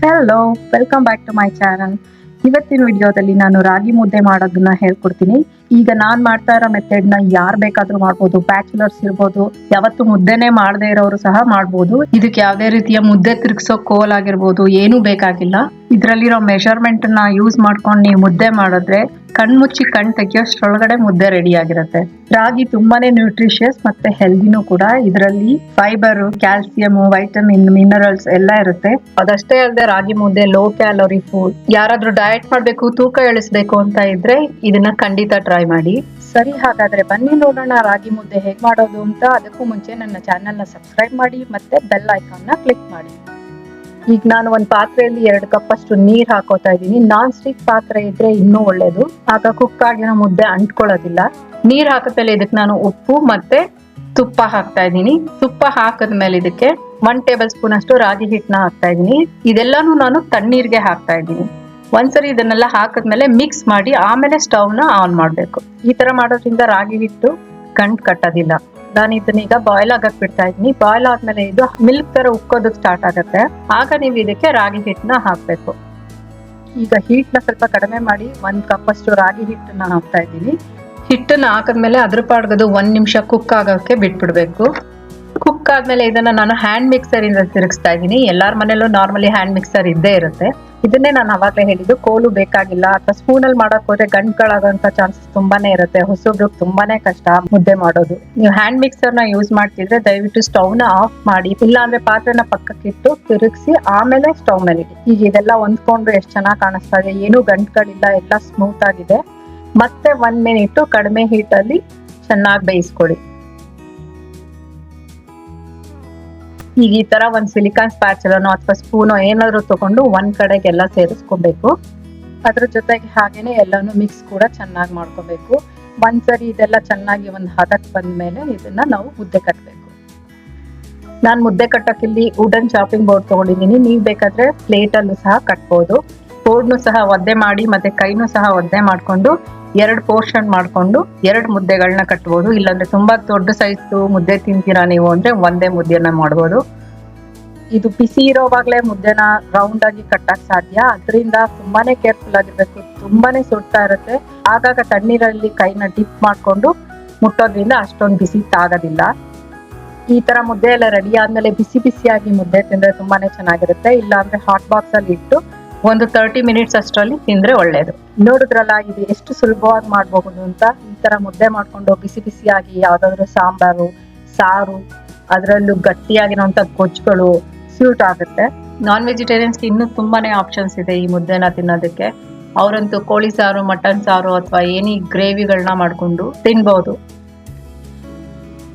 Hello, welcome back to my channel. ಇವತ್ತಿನ ವಿಡಿಯೋದಲ್ಲಿ ನಾನು ರಾಗಿ ಮುದ್ದೆ ಮಾಡೋದನ್ನ ಹೇಳ್ಕೊಡ್ತೀನಿ. ಈಗ ನಾನ್ ಮಾಡ್ತಾ ಇರೋ ಮೆಥಡ್ ನ ಯಾರ್ ಬೇಕಾದ್ರೂ ಮಾಡ್ಬೋದು. ಬ್ಯಾಚುಲರ್ಸ್ ಇರ್ಬೋದು, ಯಾವತ್ತು ಮುದ್ದೆನೆ ಮಾಡದೇ ಇರೋರು ಸಹ ಮಾಡ್ಬೋದು. ಇದಕ್ಕೆ ಯಾವ್ದೇ ರೀತಿಯ ಮುದ್ದೆ ತಿರ್ಗ್ಸೋ ಕೋಲ್ ಆಗಿರ್ಬೋದು ಏನು ಬೇಕಾಗಿಲ್ಲ. ಇದ್ರಲ್ಲಿರೋ ಮೆಷರ್ಮೆಂಟ್ ನ ಯೂಸ್ ಮಾಡ್ಕೊಂಡು ನೀವು ಮುದ್ದೆ ಮಾಡಿದ್ರೆ ಕಣ್ಮುಚ್ಚಿ ಕಣ್ ತೆಗಿಯೋಷ್ಟ್ರೊಳಗಡೆ ಮುದ್ದೆ ರೆಡಿ ಆಗಿರುತ್ತೆ. ರಾಗಿ ತುಂಬಾನೇ ನ್ಯೂಟ್ರಿಷಿಯಸ್ ಮತ್ತೆ ಹೆಲ್ದಿನೂ ಕೂಡ. ಇದರಲ್ಲಿ ಫೈಬರ್, ಕ್ಯಾಲ್ಸಿಯಂ, ವೈಟಮಿನ್, ಮಿನರಲ್ಸ್ ಎಲ್ಲ ಇರುತ್ತೆ. ಅದಷ್ಟೇ ಅಲ್ಲದೆ ರಾಗಿ ಮುದ್ದೆ ಲೋ ಕ್ಯಾಲೋರಿ ಫುಡ್. ಯಾರಾದ್ರೂ ಡಯಟ್ ಮಾಡ್ಬೇಕು, ತೂಕ ಇಳಿಸ್ಬೇಕು ಅಂತ ಇದ್ರೆ ಇದನ್ನ ಖಂಡಿತ ಟ್ರೈ ಮಾಡಿ. ಸರಿ, ಹಾಗಾದ್ರೆ ಬನ್ನಿ ನೋಡೋಣ ರಾಗಿ ಮುದ್ದೆ ಹೇಗ್ ಮಾಡೋದು ಅಂತ. ಅದಕ್ಕೂ ಮುಂಚೆ ನನ್ನ ಚಾನೆಲ್ ನ ಸಬ್ಸ್ಕ್ರೈಬ್ ಮಾಡಿ ಮತ್ತೆ ಬೆಲ್ ಐಕಾನ್ ನ ಕ್ಲಿಕ್ ಮಾಡಿ. ಈಗ ನಾನು ಒಂದ್ ಪಾತ್ರೆಯಲ್ಲಿ 2 ಕಪ್ ಅಷ್ಟು ನೀರ್ ಹಾಕೋತಾ ಇದ್ದೀನಿ. ನಾನ್ ಸ್ಟಿಕ್ ಪಾತ್ರೆ ಇದ್ರೆ ಇನ್ನೂ ಒಳ್ಳೇದು, ಆಗ ಕುಕ್ ಆಗಿರೋ ಮುದ್ದೆ ಅಂಟ್ಕೊಳ್ಳೋದಿಲ್ಲ. ನೀರ್ ಹಾಕದ್ಮೇಲೆ ಇದಕ್ಕೆ ನಾನು ಉಪ್ಪು ಮತ್ತೆ ತುಪ್ಪ ಹಾಕ್ತಾ ಇದ್ದೀನಿ. ತುಪ್ಪ ಹಾಕದ್ಮೇಲೆ ಇದಕ್ಕೆ 1 ಟೇಬಲ್ ಸ್ಪೂನ್ ಅಷ್ಟು ರಾಗಿ ಹಿಟ್ಟನ್ನ ಹಾಕ್ತಾ ಇದ್ದೀನಿ. ಇದೆಲ್ಲಾನು ನಾನು ತಣ್ಣೀರ್ಗೆ ಹಾಕ್ತಾ ಇದ್ದೀನಿ. ಒಂದ್ಸರಿ ಇದನ್ನೆಲ್ಲ ಹಾಕದ್ಮೇಲೆ ಮಿಕ್ಸ್ ಮಾಡಿ ಆಮೇಲೆ ಸ್ಟವ್ ನ ಆನ್ ಮಾಡ್ಬೇಕು. ಈ ತರ ಮಾಡೋದ್ರಿಂದ ರಾಗಿ ಹಿಟ್ಟು ಗಂಟ್ ಕಟ್ಟೋದಿಲ್ಲ. ನಾನು ಇದನ್ನೀಗ ಬಾಯ್ಲ್ ಆಗಕ್ ಬಿಡ್ತಾ ಇದ್ದೀನಿ. ಬಾಯ್ಲ್ ಆದ್ಮೇಲೆ ಇದು ಮಿಲ್ಕ್ ತರ ಉಕ್ಕೋದಕ್ ಸ್ಟಾರ್ಟ್ ಆಗುತ್ತೆ. ಆಗ ನೀವು ಇದಕ್ಕೆ ರಾಗಿ ಹಿಟ್ಟನ್ನ ಹಾಕ್ಬೇಕು. ಈಗ ಹೀಟ್ನ ಸ್ವಲ್ಪ ಕಡಿಮೆ ಮಾಡಿ 1 ಕಪ್ ಅಷ್ಟು ರಾಗಿ ಹಿಟ್ಟನ್ನ ಹಾಕ್ತಾ ಇದ್ದೀನಿ. ಹಿಟ್ಟನ್ನ ಹಾಕದ್ಮೇಲೆ ಅದ್ರ ಪಾಡ್ಗದು 1 ನಿಮಿಷ ಕುಕ್ ಆಗೋಕೆ ಬಿಟ್ಬಿಡ್ಬೇಕು. ಕುಕ್ ಆದ್ಮೇಲೆ ಇದನ್ನ ನಾನು ಹ್ಯಾಂಡ್ ಮಿಕ್ಸರ್ ಇಂದ ತಿರುಗಿಸ್ತಾ ಇದ್ದೀನಿ. ಎಲ್ಲಾರ ಮನೇಲೂ ನಾರ್ಮಲಿ ಹ್ಯಾಂಡ್ ಮಿಕ್ಸರ್ ಇದ್ದೇ ಇರುತ್ತೆ. ಇದನ್ನೇ ನಾನು ಅವಾಗಲೇ ಹೇಳಿದ್ದು, ಕೋಲು ಬೇಕಾಗಿಲ್ಲ. ಅಥವಾ ಸ್ಪೂನ್ ಅಲ್ಲಿ ಮಾಡಕ್ ಹೋದ್ರೆ ಗಂಟ್ಗಳಾಗೋಂತ ಚಾನ್ಸಸ್ ತುಂಬಾನೇ ಇರುತ್ತೆ. ಹೊಸಬ್ರಿಗೆ ತುಂಬಾನೇ ಕಷ್ಟ ಮುದ್ದೆ ಮಾಡೋದು. ನೀವು ಹ್ಯಾಂಡ್ ಮಿಕ್ಸರ್ ನ ಯೂಸ್ ಮಾಡ್ತಿದ್ರೆ ದಯವಿಟ್ಟು ಸ್ಟವ್ ನ ಆಫ್ ಮಾಡಿ, ಇಲ್ಲ ಅಂದ್ರೆ ಪಾತ್ರೆನ ಪಕ್ಕಕ್ಕಿಟ್ಟು ತಿರುಗಿಸಿ ಆಮೇಲೆ ಸ್ಟವ್ ಮೇಲೆ ಇಡಿ. ಈಗ ಇದೆಲ್ಲ ಹೊಂದ್ಕೊಂಡು ಎಷ್ಟು ಚೆನ್ನಾಗಿ ಕಾಣಿಸ್ತಾ ಇದೆ. ಏನು ಗಂಟ್ಗಳಿಲ್ಲ, ಎಲ್ಲ ಸ್ಮೂತ್ ಆಗಿದೆ. ಮತ್ತೆ 1 ಮಿನಿಟ್ ಕಡಿಮೆ ಹೀಟಲ್ಲಿ ಚೆನ್ನಾಗಿ ಬೇಯಿಸ್ಕೊಳ್ಳಿ. ಈಗ ಈ ತರ ಒಂದ್ ಸಿಲಿಕಾನ್ ಸ್ಪ್ಯಾಚುಲನೋ ಅಥವಾ ಸ್ಪೂನೋ ಏನಾದ್ರು ತಗೊಂಡು ಒಂದ್ ಕಡೆಗೆಲ್ಲ ಸೇರಿಸ್ಕೊಬೇಕು. ಅದ್ರ ಜೊತೆಗೆ ಹಾಗೇನೆ ಎಲ್ಲಾನು ಮಿಕ್ಸ್ ಕೂಡ ಚೆನ್ನಾಗಿ ಮಾಡ್ಕೋಬೇಕು. ಒಂದ್ಸರಿ ಇದೆಲ್ಲ ಚೆನ್ನಾಗಿ ಒಂದ್ ಹದಕ್ ಬಂದ್ಮೇಲೆ ಇದನ್ನ ನಾವು ಮುದ್ದೆ ಕಟ್ಬೇಕು. ನಾನ್ ಮುದ್ದೆ ಕಟ್ಟಕ್ಕೆ ಇಲ್ಲಿ ವುಡನ್ ಚಾಪಿಂಗ್ ಬೋರ್ಡ್ ತಗೊಂಡಿದ್ದೀನಿ. ನೀವ್ ಬೇಕಾದ್ರೆ ಪ್ಲೇಟ್ ಅಲ್ಲೂ ಸಹ ಕಟ್ಬೋದು. ಬೋರ್ಡ್ನು ಸಹ ಒದ್ದೆ ಮಾಡಿ ಮತ್ತೆ ಕೈನೂ ಸಹ ಒದ್ದೆ ಮಾಡ್ಕೊಂಡು 2 ಪೋರ್ಷನ್ ಮಾಡ್ಕೊಂಡು 2 ಮುದ್ದೆಗಳನ್ನ ಕಟ್ಬೋದು. ಇಲ್ಲಾಂದ್ರೆ ತುಂಬಾ ದೊಡ್ಡ ಸೈಜ್ ಮುದ್ದೆ ತಿಂತೀರಾ ನೀವು ಅಂದ್ರೆ ಒಂದೇ ಮುದ್ದೆನ ಮಾಡ್ಬೋದು. ಇದು ಬಿಸಿ ಇರೋವಾಗ್ಲೇ ಮುದ್ದೆನ ರೌಂಡ್ ಆಗಿ ಕಟ್ಟಕ್ ಸಾಧ್ಯ. ಅದರಿಂದ ತುಂಬಾನೇ ಕೇರ್ಫುಲ್ ಆಗಿರ್ಬೇಕು. ತುಂಬಾನೇ ಸುಡ್ತಾ ಇರುತ್ತೆ. ಆಗಾಗ ತಣ್ಣೀರಲ್ಲಿ ಕೈನ ಡಿಪ್ ಮಾಡ್ಕೊಂಡು ಮುಟ್ಟೋದ್ರಿಂದ ಅಷ್ಟೊಂದು ಬಿಸಿ ತಾಗೋದಿಲ್ಲ. ಈ ತರ ಮುದ್ದೆ ಎಲ್ಲ ರೆಡಿ ಆದ್ಮೇಲೆ ಬಿಸಿ ಬಿಸಿಯಾಗಿ ಮುದ್ದೆ ತಿಂದ್ರೆ ತುಂಬಾನೇ ಚೆನ್ನಾಗಿರುತ್ತೆ. ಇಲ್ಲ ಅಂದ್ರೆ ಹಾಟ್ ಬಾಕ್ಸ್ ಅಲ್ಲಿ ಇಟ್ಟು ಒಂದು 30 ಮಿನಿಟ್ಸ್ ಅಷ್ಟರಲ್ಲಿ ತಿಂದ್ರೆ ಒಳ್ಳೇದು. ನೋಡಿದ್ರಲ್ಲ, ಇದು ಎಷ್ಟು ಸುಲಭವಾಗಿ ಮಾಡಬಹುದು ಅಂತ. ಈ ತರ ಮುದ್ದೆ ಮಾಡ್ಕೊಂಡು ಬಿಸಿ ಬಿಸಿಯಾಗಿ ಯಾವ್ದಾದ್ರು ಸಾಂಬಾರು, ಸಾರು, ಅದರಲ್ಲೂ ಗಟ್ಟಿಯಾಗಿರೋಂಥ ಗೊಜ್ಜುಗಳು ಸ್ಯೂಟ್ ಆಗುತ್ತೆ. ನಾನ್ ವೆಜಿಟೇರಿಯನ್ಸ್ಗೆ ಇನ್ನೂ ತುಂಬಾನೇ ಆಪ್ಷನ್ಸ್ ಇದೆ ಈ ಮುದ್ದೆನ ತಿನ್ನೋದಕ್ಕೆ. ಅವರಂತೂ ಕೋಳಿ ಸಾರು, ಮಟನ್ ಸಾರು ಅಥವಾ ಏನಿ ಗ್ರೇವಿಗಳನ್ನ ಮಾಡ್ಕೊಂಡು ತಿನ್ಬಹುದು.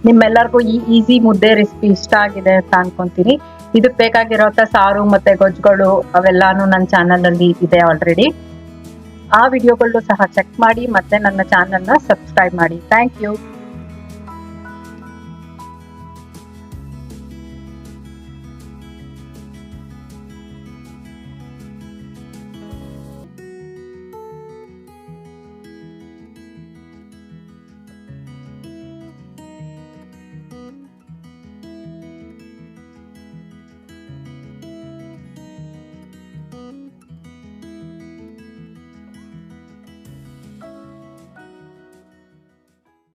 ನಿಮ್ಮೆಲ್ಲರಿಗೂ ಈ ಈಸಿ ಮುದ್ದೆ ರೆಸಿಪಿ ಇಷ್ಟ ಆಗಿದೆ ಅಂತ ಅನ್ಕೊಂತೀನಿ. ಇದಕ್ಕೆ ಬೇಕಾಗಿರೋಂಥ ಸಾರು ಮತ್ತೆ ಗೊಜ್ಜುಗಳು ಅವೆಲ್ಲಾನು ನನ್ನ ಚಾನಲ್ ಅಲ್ಲಿ ಇದೆ ಆಲ್ರೆಡಿ. ಆ ವಿಡಿಯೋಗಳು ಸಹ ಚೆಕ್ ಮಾಡಿ ಮತ್ತೆ ನನ್ನ ಚಾನಲ್ ನ ಸಬ್ಸ್ಕ್ರೈಬ್ ಮಾಡಿ. Thank you.